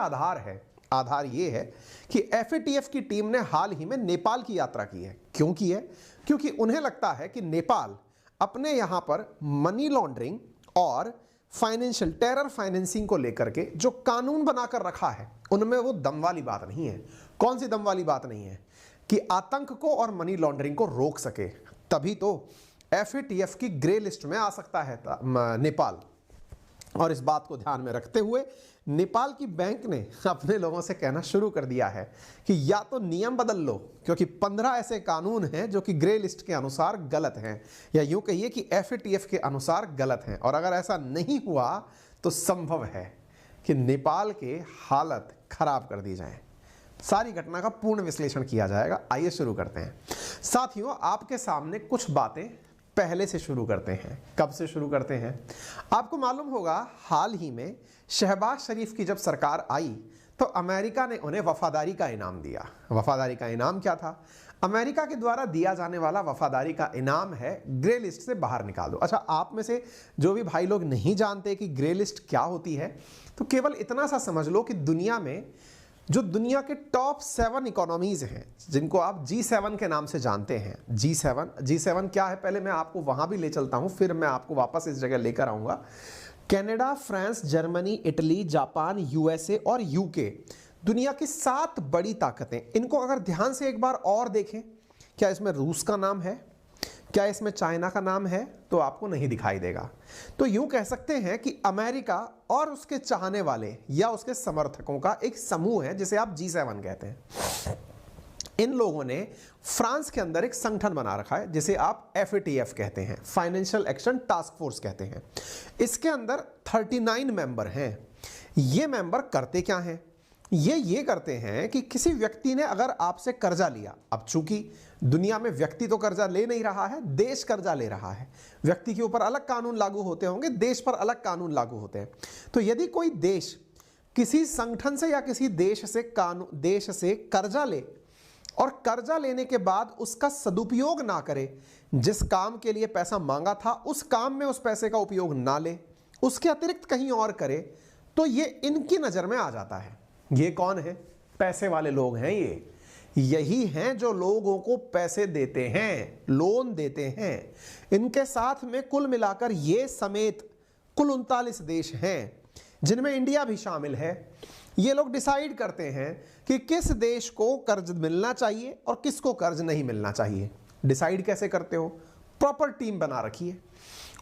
आधार है? आधार ये है कि एफएटीएफ की टीम ने हाल ही में नेपाल की यात्रा की है। क्यों की है? क्योंकि उन्हें लगता है कि नेपाल अपने यहां पर मनी लॉन्ड्रिंग और फाइनेंशियल टेरर फाइनेंसिंग को लेकर के जो कानून बनाकर रखा है उनमें वो दम वाली बात नहीं है। कौन सी दम वाली बात नहीं है? कि आतंक को और मनी लॉन्ड्रिंग को रोक सके, तभी तो एफएटीएफ की ग्रे लिस्ट में आ सकता है नेपाल। और इस बात को ध्यान में रखते हुए नेपाल की बैंक ने अपने लोगों से कहना शुरू कर दिया है कि या तो नियम बदल लो, क्योंकि 15 ऐसे कानून हैं जो कि ग्रे लिस्ट के अनुसार गलत हैं, या यूं कहिए कि एफएटीएफ के अनुसार गलत हैं। और अगर ऐसा नहीं हुआ तो संभव है कि नेपाल के हालत खराब कर दी जाए। सारी घटना का पूर्ण विश्लेषण किया जाएगा। आइए शुरू करते हैं। साथियों, आपके सामने कुछ बातें पहले से शुरू करते हैं। कब से शुरू करते हैं? आपको मालूम होगा, हाल ही में शहबाज शरीफ की जब सरकार आई तो अमेरिका ने उन्हें वफादारी का इनाम दिया। वफादारी का इनाम क्या था? अमेरिका के द्वारा दिया जाने वाला वफादारी का इनाम है ग्रे लिस्ट से बाहर निकाल दो। अच्छा, आप में से जो भी भाई लोग नहीं जानते कि ग्रे लिस्ट क्या होती है, तो केवल इतना सा समझ लो कि दुनिया में जो दुनिया के टॉप 7 इकोनॉमीज हैं, जिनको आप G7 के नाम से जानते हैं। G7 क्या है, पहले मैं आपको वहां भी ले चलता हूं, फिर मैं आपको वापस इस जगह लेकर आऊंगा। Canada, France, Germany, Italy, Japan, USA और यूके, दुनिया की 7 बड़ी ताकतें। इनको अगर ध्यान से एक बार और देखें, क्या इसमें रूस का नाम है? क्या इसमें चाइना का नाम है? तो आपको नहीं दिखाई देगा। तो यूं कह सकते हैं कि अमेरिका और उसके चाहने वाले या उसके समर्थकों का एक समूह है जिसे आप G7 कहते हैं। इन लोगों ने फ्रांस के अंदर एक संगठन बना रखा है जिसे आप एफएटीएफ कहते हैं, फाइनेंशियल एक्शन टास्क फोर्स कहते हैं। इसके अंदर 39 मेंबर हैं। ये मेंबर करते क्या हैं? ये करते हैं कि किसी व्यक्ति ने अगर आपसे कर्जा लिया, अब चूंकि दुनिया में व्यक्ति तो कर्जा ले नहीं रहा है, देश कर्जा ले रहा है। व्यक्ति के ऊपर अलग कानून लागू होते होंगे, देश पर अलग कानून लागू होते हैं। तो यदि कोई देश किसी संगठन से या किसी देश से कर्जा ले और कर्जा लेने के बाद उसका सदुपयोग ना करे, जिस काम के लिए पैसा मांगा था उस काम में उस पैसे का उपयोग ना ले, उसके अतिरिक्त कहीं और करे, तो ये इनकी नजर में आ जाता है। ये कौन है? पैसे वाले लोग हैं। यही हैं जो लोगों को पैसे देते हैं, लोन देते हैं। इनके साथ में कुल मिलाकर ये समेत कुल 39 देश हैं, जिनमें इंडिया भी शामिल है। ये लोग डिसाइड करते हैं कि किस देश को कर्ज मिलना चाहिए और किसको कर्ज नहीं मिलना चाहिए। डिसाइड कैसे करते हो? प्रॉपर टीम बना रखी है।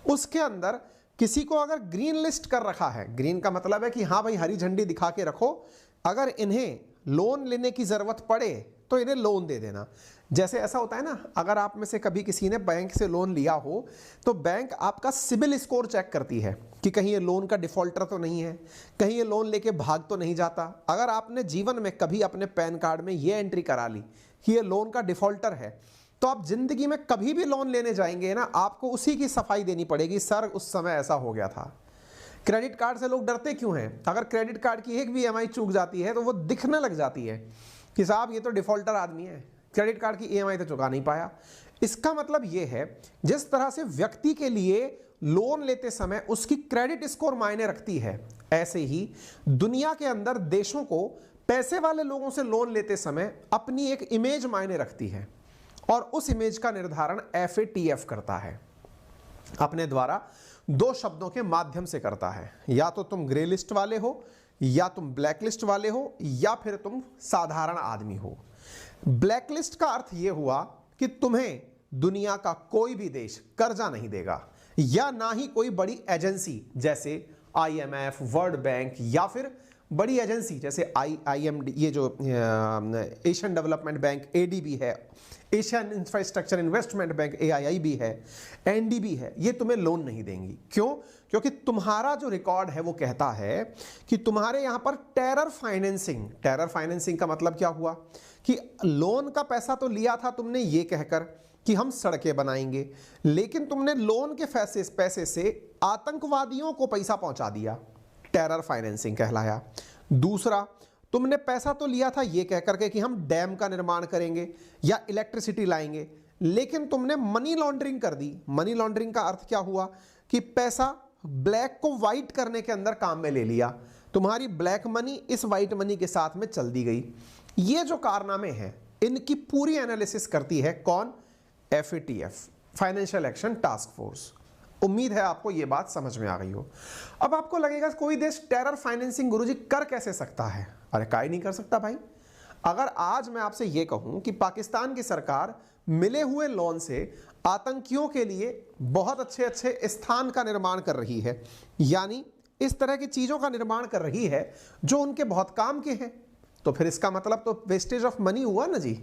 उसके अंदर किसी को अगर ग्रीन लिस्ट कर रखा है, ग्रीन का मतलब है कि हाँ भाई, हरी झंडी दिखा के रखो, अगर इन्हें लोन लेने की जरूरत पड़े तो इन्हें लोन दे देना। जैसे ऐसा होता है ना, अगर आप में से कभी किसी ने बैंक से लोन लिया हो तो बैंक आपका सिबिल स्कोर चेक करती है कि कहीं ये लोन का डिफॉल्टर तो नहीं है, कहीं ये लोन लेके भाग तो नहीं जाता। अगर आपने जीवन में कभी अपने पैन कार्ड में ये एंट्री करा ली कि ये लोन का डिफॉल्टर है, तो आप जिंदगी में कभी भी लोन लेने जाएंगे ना, आपको उसी की सफाई देनी पड़ेगी, सर उस समय ऐसा हो गया था। क्रेडिट कार्ड से लोग डरते क्यों हैं? अगर क्रेडिट कार्ड की एक भी ईएमआई चूक जाती है तो वो दिखने लग जाती है कि साहब ये तो डिफॉल्टर आदमी है, क्रेडिट कार्ड की ईएमआई तो चुका नहीं पाया। इसका मतलब ये है, जिस तरह से व्यक्ति के लिए लोन लेते समय उसकी क्रेडिट स्कोर मायने रखती है, ऐसे ही दुनिया के अंदर देशों को पैसे वाले लोगों से लोन लेते समय अपनी एक इमेज मायने रखती है, और उस इमेज का निर्धारण एफएटीएफ करता है। अपने द्वारा 2 शब्दों के माध्यम से करता है, या तो तुम ग्रे लिस्ट वाले हो, या तुम ब्लैक लिस्ट वाले हो, या फिर तुम साधारण आदमी हो। ब्लैक लिस्ट का अर्थ यह हुआ कि तुम्हें दुनिया का कोई भी देश कर्जा नहीं देगा, या ना ही कोई बड़ी एजेंसी जैसे आईएमएफ, वर्ल्ड बैंक, या फिर बड़ी एजेंसी जैसे आईएमडी, ये जो एशियन डेवलपमेंट बैंक एडीबी है, Asian infrastructure investment bank AIIB है, एनडीबी है, ये तुम्हें लोन नहीं देंगी। क्यों? क्योंकि तुम्हारा जो रिकॉर्ड है वो कहता है कि तुम्हारे यहां पर टेरर फाइनेंसिंग का मतलब क्या हुआ कि लोन का पैसा तो लिया था तुमने ये कहकर कि हम सड़कें बनाएंगे, लेकिन तुमने लोन के पैसे से आतंकवादियों को पैसा पहुंचा दिया, टेरर फाइनेंसिंग कहलाया। दूसरा, तुमने पैसा तो लिया था ये कहकर के कि हम डैम का निर्माण करेंगे या इलेक्ट्रिसिटी लाएंगे, लेकिन तुमने मनी लॉन्ड्रिंग कर दी। मनी लॉन्ड्रिंग का अर्थ क्या हुआ कि पैसा ब्लैक को व्हाइट करने के अंदर काम में ले लिया। तुम्हारी ब्लैक मनी इस वाइट मनी के साथ में चल दी गई। ये जो कारनामे हैं इनकी पूरी एनालिसिस करती है कौन? FATF, financial action task force. उम्मीद है आपको यह बात समझ में आ गई हो। अब आपको लगेगा कोई देश टेरर फाइनेंसिंग गुरुजी कर कैसे सकता है? अरे काहे नहीं कर सकता भाई। अगर आज मैं आपसे यह कहूं कि पाकिस्तान की सरकार मिले हुए लोन से आतंकियों के लिए बहुत अच्छे अच्छे स्थान का निर्माण कर रही है, यानी इस तरह की चीजों का निर्माण कर रही है जो उनके बहुत काम के हैं, तो फिर इसका मतलब तो वेस्टेज ऑफ मनी हुआ ना जी।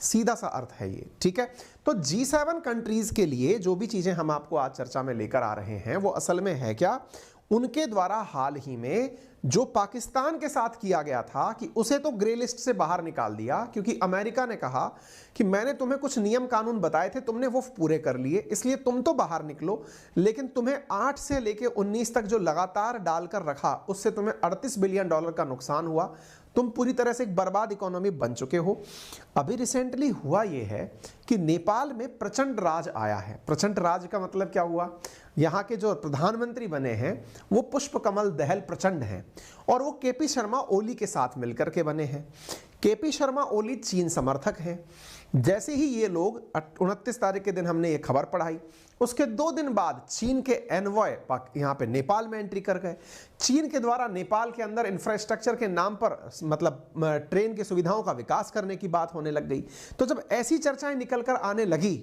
सीधा सा अर्थ है ये, ठीक है। तो G7 कंट्रीज के लिए जो भी चीजें हम आपको आज चर्चा में लेकर आ रहे हैं वो असल में है क्या? उनके द्वारा हाल ही में जो पाकिस्तान के साथ किया गया था कि उसे तो ग्रे लिस्ट से बाहर निकाल दिया, क्योंकि अमेरिका ने कहा कि मैंने तुम्हें कुछ नियम कानून बताए थे, तुमने वो पूरे कर लिए, इसलिए तुम तो बाहर निकलो, लेकिन तुम्हें 8 से लेके 19 तक जो लगातार डालकर रखा उससे तुम्हें $38 बिलियन का नुकसान हुआ। तुम पूरी तरह से एक बर्बाद इकोनॉमी बन चुके हो। अभी रिसेंटली हुआ यह है कि नेपाल में प्रचंड राज आया है। प्रचंड राज का मतलब क्या हुआ? यहाँ के जो प्रधानमंत्री बने हैं वो पुष्प कमल दहल प्रचंड हैं और वो केपी शर्मा ओली के साथ मिलकर के बने हैं। केपी शर्मा ओली चीन समर्थक हैं। जैसे ही ये लोग 29 तारीख के दिन हमने ये खबर पढ़ाई, उसके 2 दिन बाद चीन के एनवॉय यहाँ पे नेपाल में एंट्री कर गए। चीन के द्वारा नेपाल के अंदर इंफ्रास्ट्रक्चर के नाम पर मतलब ट्रेन की सुविधाओं का विकास करने की बात होने लग गई। तो जब ऐसी चर्चाएं निकल कर आने लगी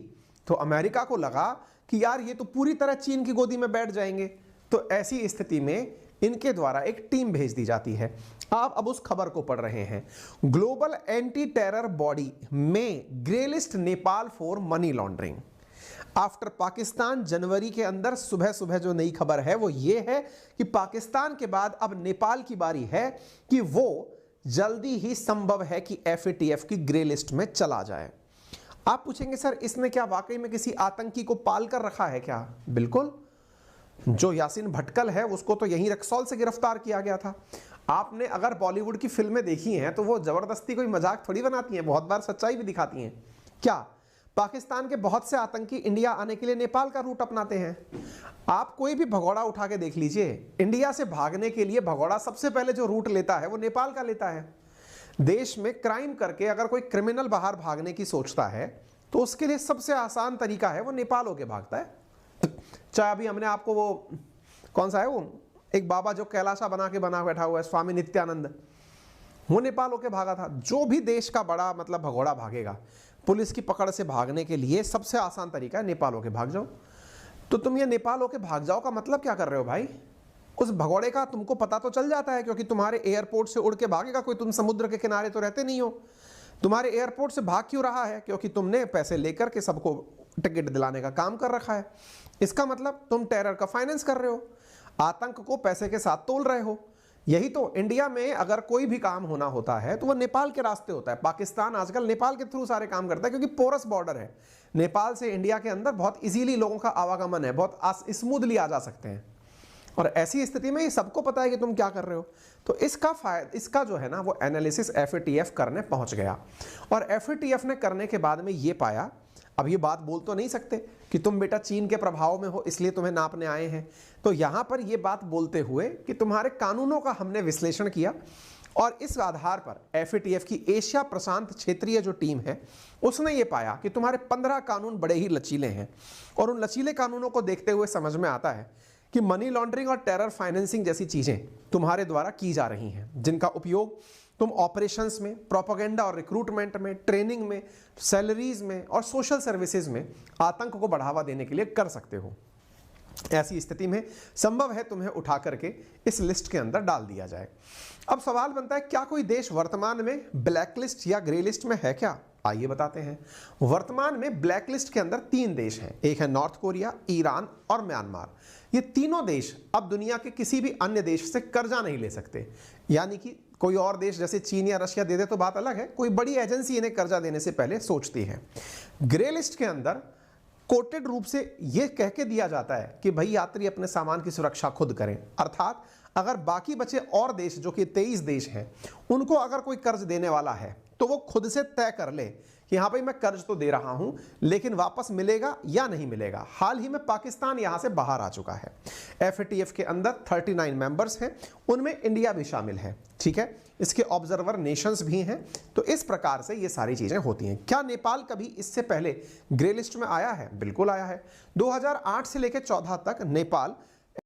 तो अमेरिका को लगा कि यार ये तो पूरी तरह चीन की गोदी में बैठ जाएंगे। तो ऐसी स्थिति में इनके द्वारा एक टीम भेज दी जाती है। आप अब उस खबर को पढ़ रहे हैं, ग्लोबल एंटी टेरर बॉडी में grey list Nepal for money laundering after Pakistan. जनवरी के अंदर सुबह सुबह जो नई खबर है वो ये है कि पाकिस्तान के बाद अब नेपाल की बारी है कि वो जल्दी ही संभव है कि FATF की ग्रे लिस्ट में चला जाए। आप पूछेंगे सर इसने क्या वाकई में किसी आतंकी को पाल कर रखा है क्या? बिल्कुल। जो यासीन भटकल है उसको तो यहीं रक्सौल से गिरफ्तार किया गया था। आपने अगर बॉलीवुड की फिल्में देखी हैं तो वो जबरदस्ती कोई मजाक थोड़ी बनाती हैं, बहुत बार सच्चाई भी दिखाती हैं। क्या पाकिस्तान के बहुत से आतंकी इंडिया आने के लिए नेपाल का रूट अपनाते हैं? आप कोई भी भगोड़ा उठा के देख लीजिए, इंडिया से भागने के लिए भगोड़ा सबसे पहले जो रूट लेता है वो नेपाल का लेता है। देश में क्राइम करके अगर कोई क्रिमिनल बाहर भागने की सोचता है तो उसके लिए सबसे आसान तरीका है वो नेपाल होके भागता है। चाहे अभी हमने आपको वो कौन सा है वो एक बाबा जो कैलाशा बना के बना बैठा हुआ है, स्वामी नित्यानंद, वो नेपाल होके भागा था। जो भी देश का बड़ा मतलब भगोड़ा भागेगा, पुलिस की पकड़ से भागने के लिए सबसे आसान तरीका है नेपाल होके भाग जाओ। तो तुम ये नेपाल होके भाग जाओ का मतलब क्या कर रहे हो भाई? उस भगोड़े का तुमको पता तो चल जाता है, क्योंकि तुम्हारे एयरपोर्ट से उड़ के भागेगा कोई, तुम समुद्र के किनारे तो रहते नहीं हो। तुम्हारे एयरपोर्ट से भाग क्यों रहा है? क्योंकि तुमने पैसे लेकर के सबको टिकट दिलाने का काम कर रखा है। इसका मतलब तुम टेरर का फाइनेंस कर रहे हो, आतंक को पैसे के साथ तोल रहे हो। यही तो इंडिया में अगर कोई भी काम होना होता है तो वो नेपाल के रास्ते होता है। पाकिस्तान आजकल नेपाल के थ्रू सारे काम करता है क्योंकि पोरस बॉर्डर है। नेपाल से इंडिया के अंदर बहुत इजीली लोगों का आवागमन है, बहुत स्मूथली आ जा सकते हैं। और ऐसी स्थिति में ये सबको पता है कि तुम क्या कर रहे हो। तो इसका जो है ना वो एनालिसिस FATF करने पहुंच गया। और FATF ने करने के बाद में ये पाया, अब ये बात बोल तो नहीं सकते कि तुम बेटा चीन के प्रभाव में हो इसलिए तुम्हें नापने आए हैं। तो यहां पर ये बात बोलते हुए कि तुम्हारे कानूनों का हमने विश्लेषण किया और इस आधार पर FATF की एशिया प्रशांत क्षेत्रीय जो टीम है उसने ये पाया कि तुम्हारे 15 कानून बड़े ही लचीले हैं। और उन लचीले कानूनों को देखते हुए समझ में आता है कि मनी लॉन्ड्रिंग और टेरर फाइनेंसिंग जैसी चीजें तुम्हारे द्वारा की जा रही हैं, जिनका उपयोग तुम ऑपरेशंस में, प्रोपेगेंडा और रिक्रूटमेंट में, ट्रेनिंग में, सैलरीज में और सोशल सर्विसेज में आतंक को बढ़ावा देने के लिए कर सकते हो। ऐसी स्थिति में संभव है तुम्हें उठा करके इस लिस्ट के अंदर डाल दिया जाए। अब सवाल बनता है, क्या कोई देश वर्तमान में ब्लैक लिस्ट या ग्रे लिस्ट में है क्या? आइए बताते हैं। वर्तमान में ब्लैक लिस्ट के अंदर 3 देश हैं, एक है नॉर्थ कोरिया, ईरान और म्यांमार। ये तीनों देश अब दुनिया के किसी भी अन्य देश से कर्जा नहीं ले सकते। यानी कि कोई और देश जैसे चीन या रशिया दे दे तो बात अलग है, कोई बड़ी एजेंसी इन्हें कर्जा देने से पहले सोचती है। ग्रे लिस्ट के अंदर कोटेड रूप से यह कह के दिया जाता है कि भाई यात्री अपने सामान की सुरक्षा खुद करें। अर्थात अगर बाकी बचे और देश जो कि 23 देश हैं उनको अगर कोई कर्ज देने वाला है तो वो खुद से तय कर ले कि हाँ भाई मैं कर्ज तो दे रहा हूं लेकिन वापस मिलेगा या नहीं मिलेगा। हाल ही में पाकिस्तान यहां से बाहर आ चुका है। एफएटीएफ के अंदर 39 मेंबर्स हैं, उनमें इंडिया भी शामिल है, ठीक है। इसके ऑब्जर्वर नेशंस भी हैं। तो इस प्रकार से ये सारी चीजें होती हैं। क्या नेपाल कभी इससे पहले ग्रे लिस्ट में आया है? बिल्कुल आया है। 2008 से लेकर 14 तक नेपाल